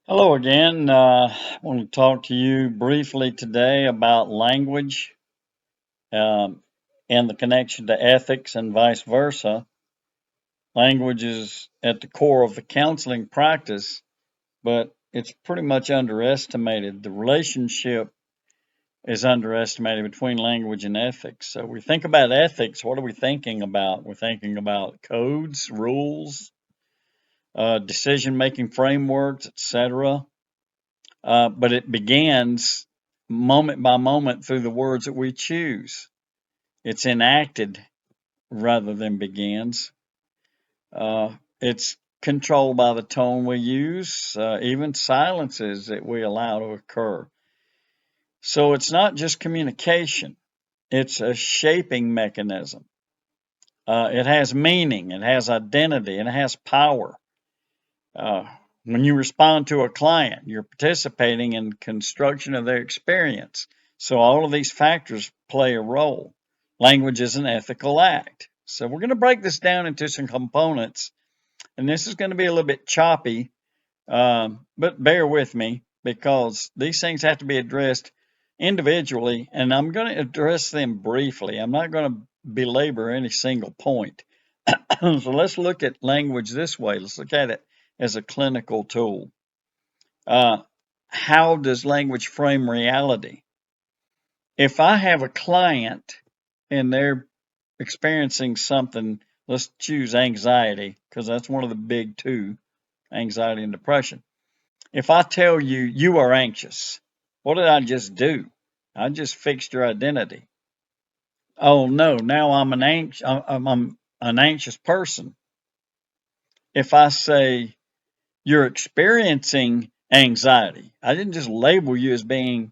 Hello again. I want to talk to you briefly today about language um, and the connection to ethics and vice versa. Language is at the core of the counseling practice, but it's pretty much underestimated. The relationship is underestimated between language and ethics. So we think about ethics. What are we thinking about? We're thinking about codes, rules, decision-making frameworks, etc. But it begins moment by moment through the words that we choose. It's enacted rather than begins. It's controlled by the tone we use, even silences that we allow to occur. So it's not just communication, it's a shaping mechanism. It has meaning, it has identity, and it has power. Uh, when you respond to a client, you're participating in construction of their experience. So all of these factors play a role. Language is an ethical act. So we're going to break this down into some components, and this is going to be a little bit choppy, but bear with me because these things have to be addressed individually, and I'm going to address them briefly. I'm not going to belabor any single point. So let's look at language this way. Let's look at it as a clinical tool. Uh, how does language frame reality? If I have a client and they're experiencing something, let's choose anxiety because that's one of the big two, anxiety and depression. If I tell you you are anxious, what did I just do? I just fixed your identity. Oh no, now I'm an anxious person. If I say you're experiencing anxiety. I didn't just label you as being,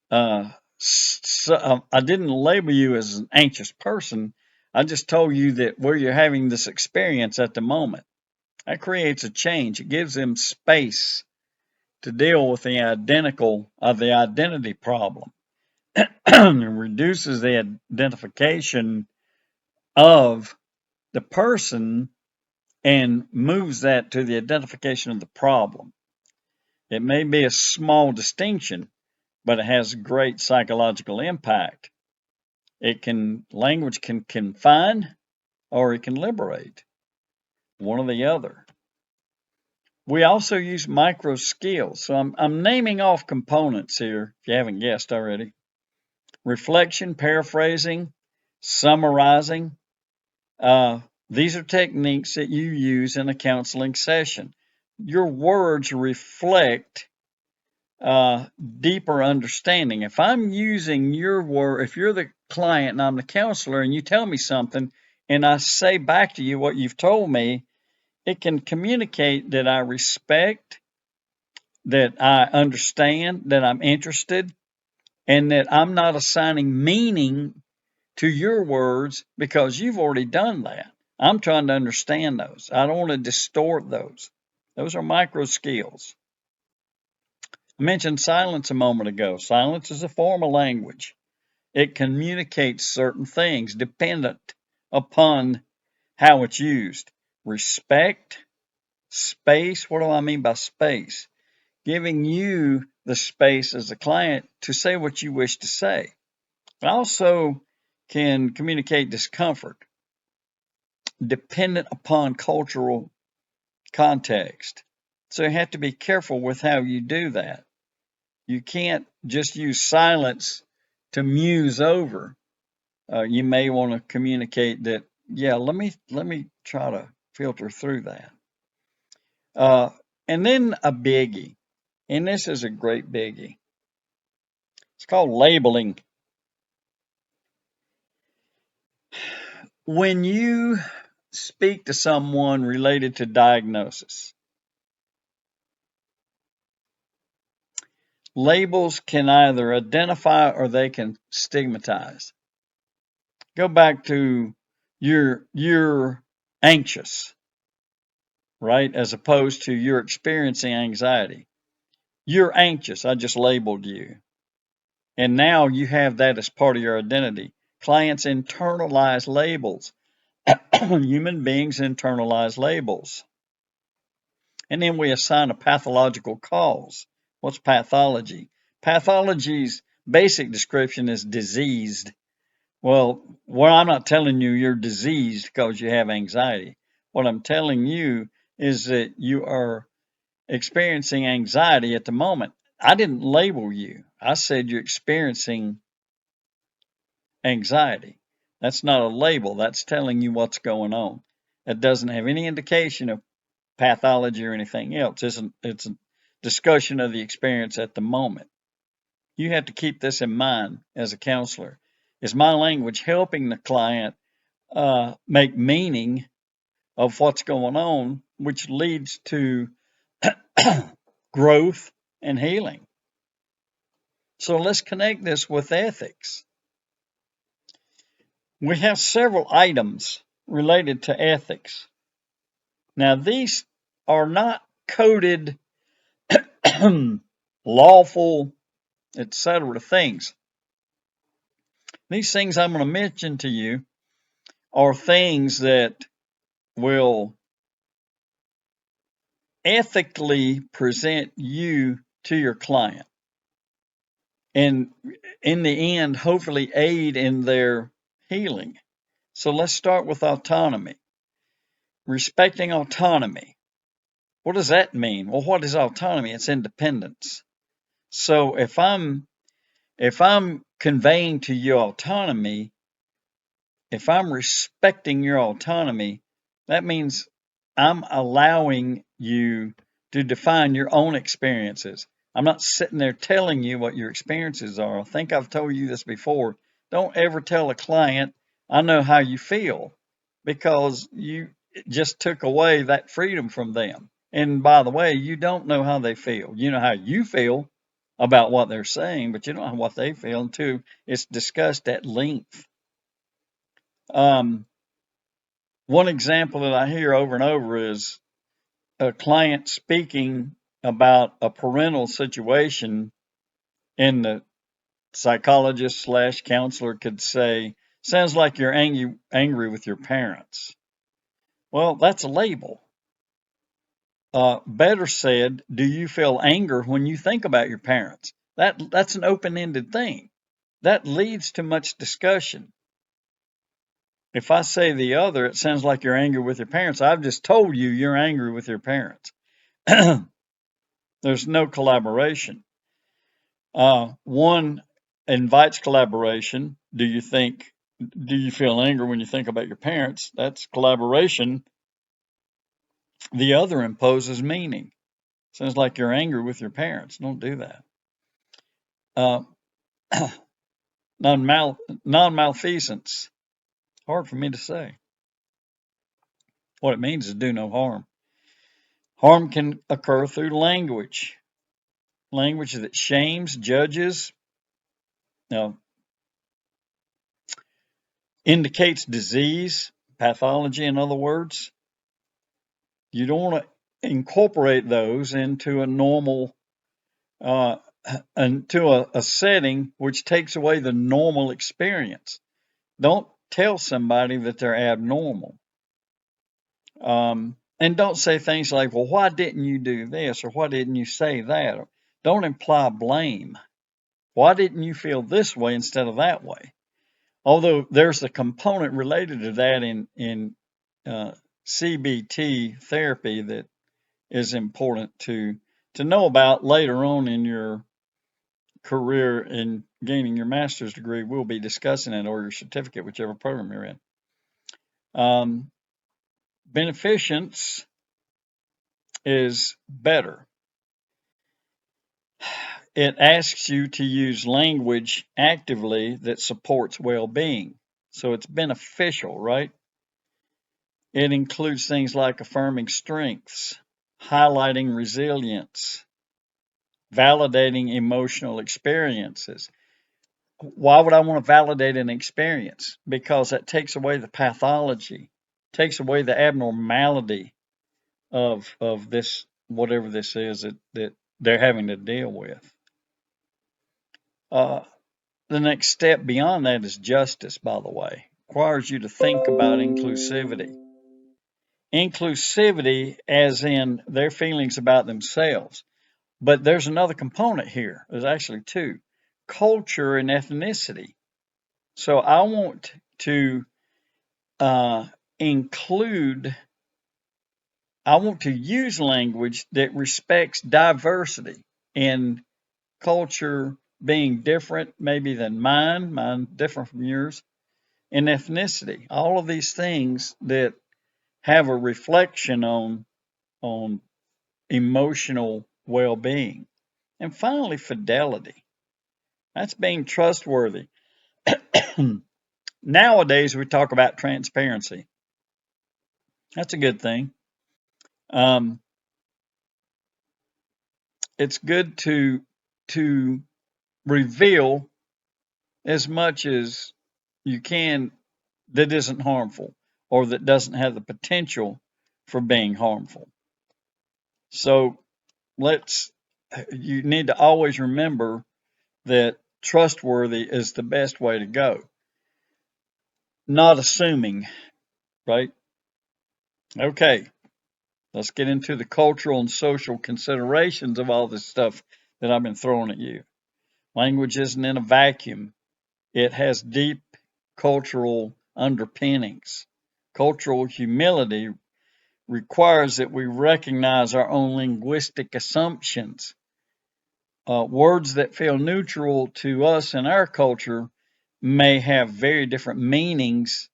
I didn't label you as an anxious person. I just told you that where you're having this experience at the moment. That creates a change. It gives them space to deal with the identity problem. It reduces the identification of the person and moves that to the identification of the problem. It may be a small distinction, but it has great psychological impact. Language can confine or it can liberate, one or the other. We also use micro skills. So I'm naming off components here, if you haven't guessed already. Reflection, paraphrasing, summarizing. These are techniques that you use in a counseling session. Your words reflect deeper understanding. If I'm using your word, if you're the client and I'm the counselor and you tell me something and I say back to you what you've told me, it can communicate that I respect, that I understand, that I'm interested, and that I'm not assigning meaning to your words because you've already done that. I'm trying to understand those. I don't want to distort those. Those are micro skills. I mentioned silence a moment ago. Silence is a form of language. It communicates certain things dependent upon how it's used. Respect, space. What do I mean by space? Giving you the space as a client to say what you wish to say. It also can communicate discomfort dependent upon cultural context. So you have to be careful with how you do that. You can't just use silence to muse over. You may want to communicate that, yeah, let me try to filter through that. Uh, and then a biggie, and this is a great biggie. It's called labeling. When you speak to someone related to diagnosis, labels can either identify or they can stigmatize. Go back to you're anxious, right? As opposed to you're experiencing anxiety. You're anxious. I just labeled you. And now you have that as part of your identity. Clients internalize labels. Human beings internalize labels. And then we assign a pathological cause. What's pathology? Pathology's basic description is diseased. Well, I'm not telling you you're diseased because you have anxiety. What I'm telling you is that you are experiencing anxiety at the moment. I didn't label you. I said you're experiencing anxiety. That's not a label. That's telling you what's going on. It doesn't have any indication of pathology or anything else. It's a discussion of the experience at the moment. You have to keep this in mind as a counselor. Is my language helping the client make meaning of what's going on, which leads to growth and healing? So let's connect this with ethics. We have several items related to ethics. Now, these are not coded, lawful, etc. things. These things I'm going to mention to you are things that will ethically present you to your client and in the end, hopefully aid in their healing. So let's start with autonomy. Respecting autonomy. What does that mean? Well, what is autonomy? It's independence. So if I'm conveying to you autonomy, if I'm respecting your autonomy, that means I'm allowing you to define your own experiences. I'm not sitting there telling you what your experiences are. I think I've told you this before. Don't ever tell a client, I know how you feel, because you just took away that freedom from them. And by the way, you don't know how they feel. You know how you feel about what they're saying, but you don't know what they feel until it's discussed at length. One example that I hear over and over is a client speaking about a parental situation, and the psychologist slash counselor could say, sounds like you're angry with your parents. Well, that's a label. Better said, do you feel anger when you think about your parents? That's an open-ended thing. That leads to much discussion. If I say the other, it sounds like you're angry with your parents. I've just told you you're angry with your parents. There's no collaboration. One invites collaboration. Do you feel anger when you think about your parents? That's collaboration. The other imposes meaning. Sounds like you're angry with your parents. Don't do that. Uh, non-malfeasance. Hard for me to say. What it means is do no harm. Harm can occur through language. Language that shames, judges, indicates disease, pathology, in other words. You don't want to incorporate those into a normal, into a setting which takes away the normal experience. Don't tell somebody that they're abnormal. And don't say things like, well, why didn't you do this? Or why didn't you say that? Don't imply blame. Why didn't you feel this way instead of that way? Although there's a component related to that in CBT therapy that is important to know about later on in your career in gaining your master's degree. We'll be discussing it, or your certificate, whichever program you're in. Beneficence is better. It asks you to use language actively that supports well-being. So it's beneficial, right? It includes things like affirming strengths, highlighting resilience, validating emotional experiences. Why would I want to validate an experience? Because that takes away the pathology, takes away the abnormality of this, whatever this is that they're having to deal with. The next step beyond that is justice, by the way. Requires you to think about inclusivity. inclusivity as in their feelings about themselves. But there's another component here. There's actually two: culture and ethnicity. So I want to include, I want to use language that respects diversity in culture being different maybe than mine different from yours, and ethnicity. All of these things that have a reflection on emotional well-being. And finally, fidelity. That's being trustworthy. Nowadays, we talk about transparency. That's a good thing. Um, it's good to reveal as much as you can that isn't harmful or that doesn't have the potential for being harmful. So let's you need to always remember that trustworthy is the best way to go. Not assuming, right? Okay, let's get into the cultural and social considerations of all this stuff that I've been throwing at you. Language isn't in a vacuum. It has deep cultural underpinnings. Cultural humility requires that we recognize our own linguistic assumptions. Words that feel neutral to us in our culture may have very different meanings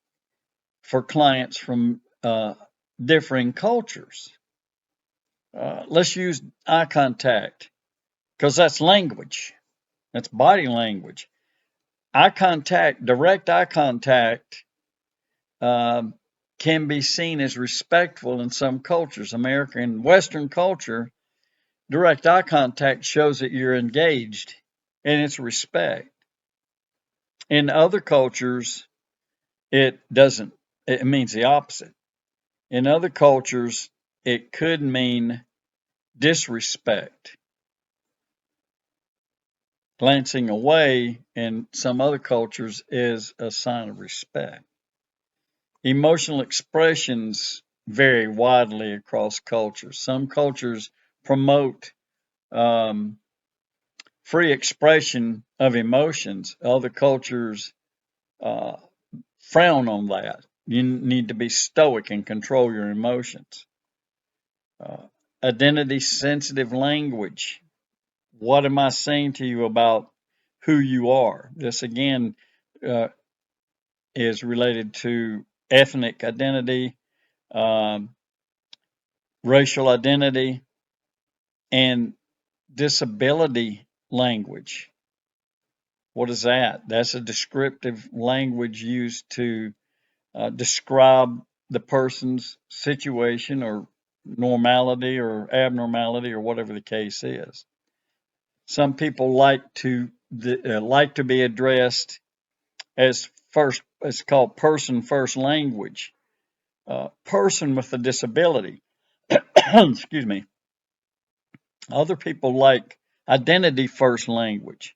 for clients from differing cultures. Let's use eye contact because that's language, that's body language. Eye contact, direct eye contact, um, can be seen as respectful in some cultures. American Western culture, direct eye contact shows that you're engaged and it's respect. In other cultures, it doesn't, it means the opposite. In other cultures, it could mean disrespect, glancing away in some other cultures is a sign of respect. Emotional expressions vary widely across cultures. Some cultures promote um, free expression of emotions. Other cultures uh, frown on that. You need to be stoic and control your emotions. Uh, Identity sensitive language. What am I saying to you about who you are? This again uh, is related to ethnic identity, um, racial identity, and disability language. What is that? That's a descriptive language used to describe the person's situation or normality or abnormality or whatever the case is. Some people like to be addressed as first. It's called person first language. Person with a disability. Excuse me. Other people like identity first language.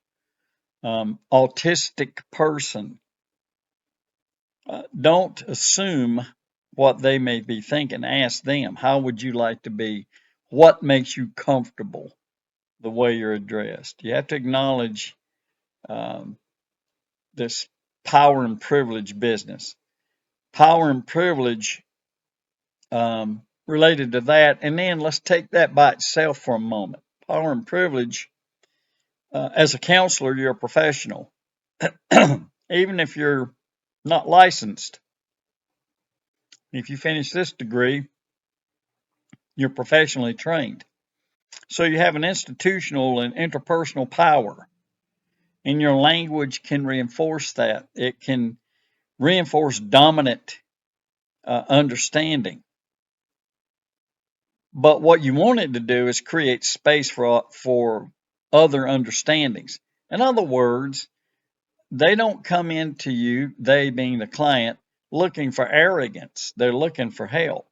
Autistic person. Don't assume what they may be thinking. Ask them, how would you like to be? What makes you comfortable the way you're addressed? You have to acknowledge um, this power and privilege business. Power and privilege related to that. And then let's take that by itself for a moment. Power and privilege, as a counselor, you're a professional. Even if you're not licensed, if you finish this degree, you're professionally trained. So you have an institutional and interpersonal power, and your language can reinforce that. It can reinforce dominant understanding. But what you want it to do is create space for other understandings. In other words, they don't come into you, they being the client, looking for arrogance. They're looking for help.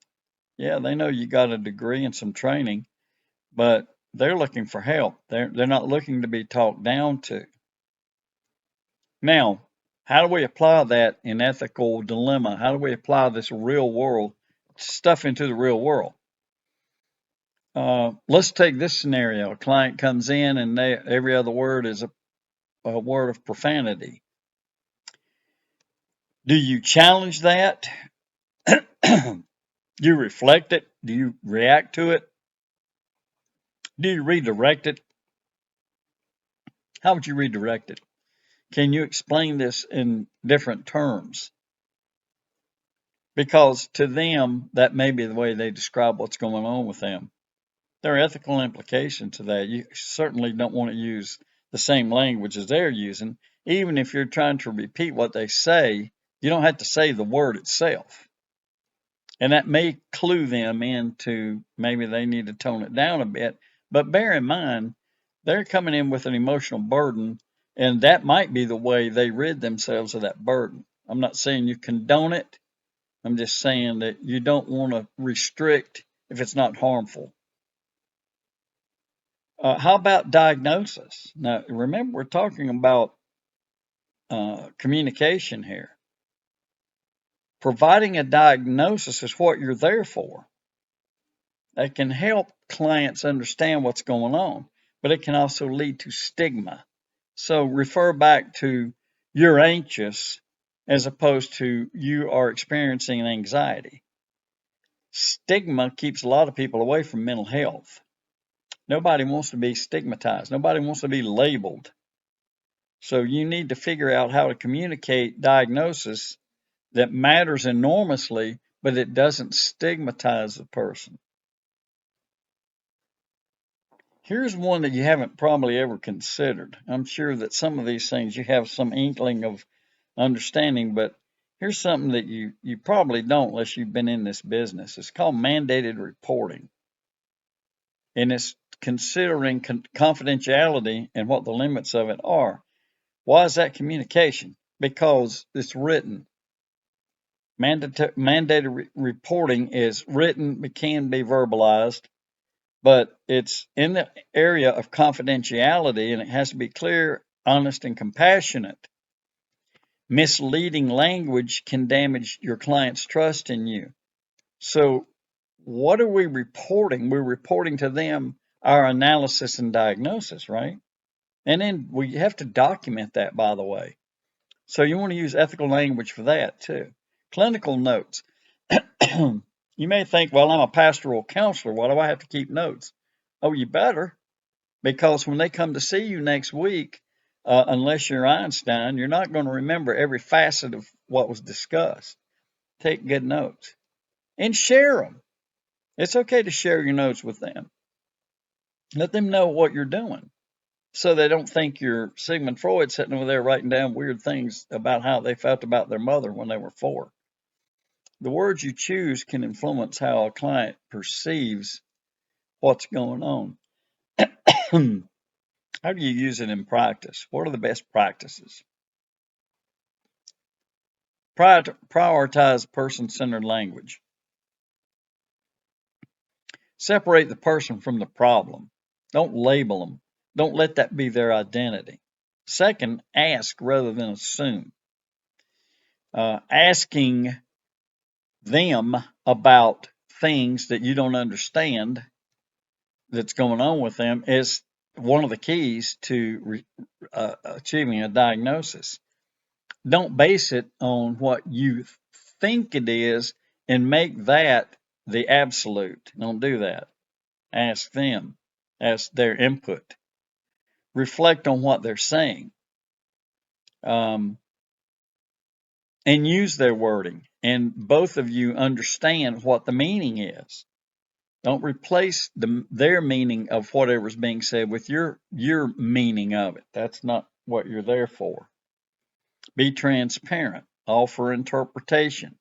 Yeah, they know you got a degree and some training, but they're looking for help. They're not looking to be talked down to. Now, how do we apply that in ethical dilemma? How do we apply this real world stuff into the real world. Let's take this scenario. A client comes in and every other word is a word of profanity. Do you challenge that? Do you reflect it? Do you react to it? Do you redirect it? How would you redirect it? Can you explain this in different terms? Because to them, that may be the way they describe what's going on with them. There are ethical implications to that. You certainly don't want to use the same language as they're using. Even if you're trying to repeat what they say, you don't have to say the word itself. And that may clue them into maybe they need to tone it down a bit. But bear in mind, they're coming in with an emotional burden, and that might be the way they rid themselves of that burden. I'm not saying you condone it. I'm just saying that you don't want to restrict if it's not harmful. How about diagnosis? Now, remember, we're talking about communication here. Providing a diagnosis is what you're there for. That can help clients understand what's going on, but it can also lead to stigma. So refer back to you're anxious as opposed to you are experiencing anxiety. Stigma keeps a lot of people away from mental health. Nobody wants to be stigmatized. Nobody wants to be labeled. So you need to figure out how to communicate diagnosis that matters enormously, but it doesn't stigmatize the person. Here's one that you haven't probably ever considered. I'm sure that some of these things you have some inkling of understanding, but here's something that you probably don't unless you've been in this business. It's called mandated reporting. And it's considering confidentiality and what the limits of it are. Why is that communication? Because it's written. Mandated reporting is written, it can be verbalized, but it's in the area of confidentiality and it has to be clear, honest, and compassionate. Misleading language can damage your client's trust in you. So, what are we reporting? We're reporting to them our analysis and diagnosis, right? And then we have to document that, by the way. So you want to use ethical language for that too. Clinical notes. You may think, well, I'm a pastoral counselor. Why do I have to keep notes? Oh, you better, because when they come to see you next week, unless you're Einstein, you're not going to remember every facet of what was discussed. Take good notes and share them. It's okay to share your notes with them. Let them know what you're doing so they don't think you're Sigmund Freud sitting over there writing down weird things about how they felt about their mother when they were 4. The words you choose can influence how a client perceives what's going on. How do you use it in practice? What are the best practices? Prioritize person-centered language. Separate the person from the problem. Don't label them. Don't let that be their identity. Second, ask rather than assume. Asking them about things that you don't understand that's going on with them is one of the keys to achieving a diagnosis. Don't base it on what you think it is and make that the absolute. Don't do that. Ask them, ask their input, reflect on what they're saying, and use their wording. And both of you understand what the meaning is. Don't replace their meaning of whatever's being said with your meaning of it. That's not what you're there for. Be transparent. Offer interpretation.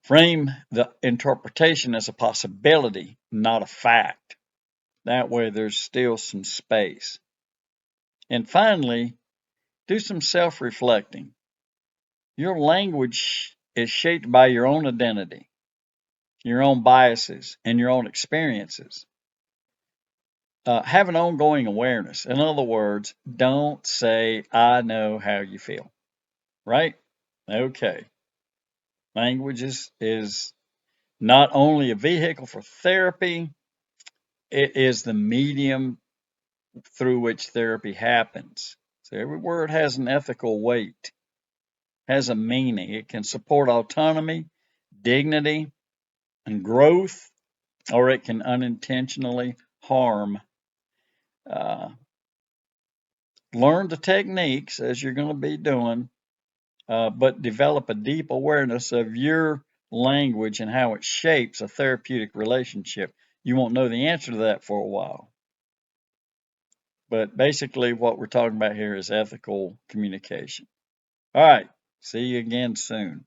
Frame the interpretation as a possibility, not a fact. That way there's still some space. And finally, do some self-reflecting. Your language is shaped by your own identity, your own biases, and your own experiences. Have an ongoing awareness. In other words, don't say, I know how you feel, right? Okay. Language is not only a vehicle for therapy, it is the medium through which therapy happens. So every word has an ethical weight, has a meaning. It can support autonomy, dignity, and growth, or it can unintentionally harm. Uh, Learn the techniques as you're going to be doing, but develop a deep awareness of your language and how it shapes a therapeutic relationship. You won't know the answer to that for a while. But basically, what we're talking about here is ethical communication. All right. See you again soon.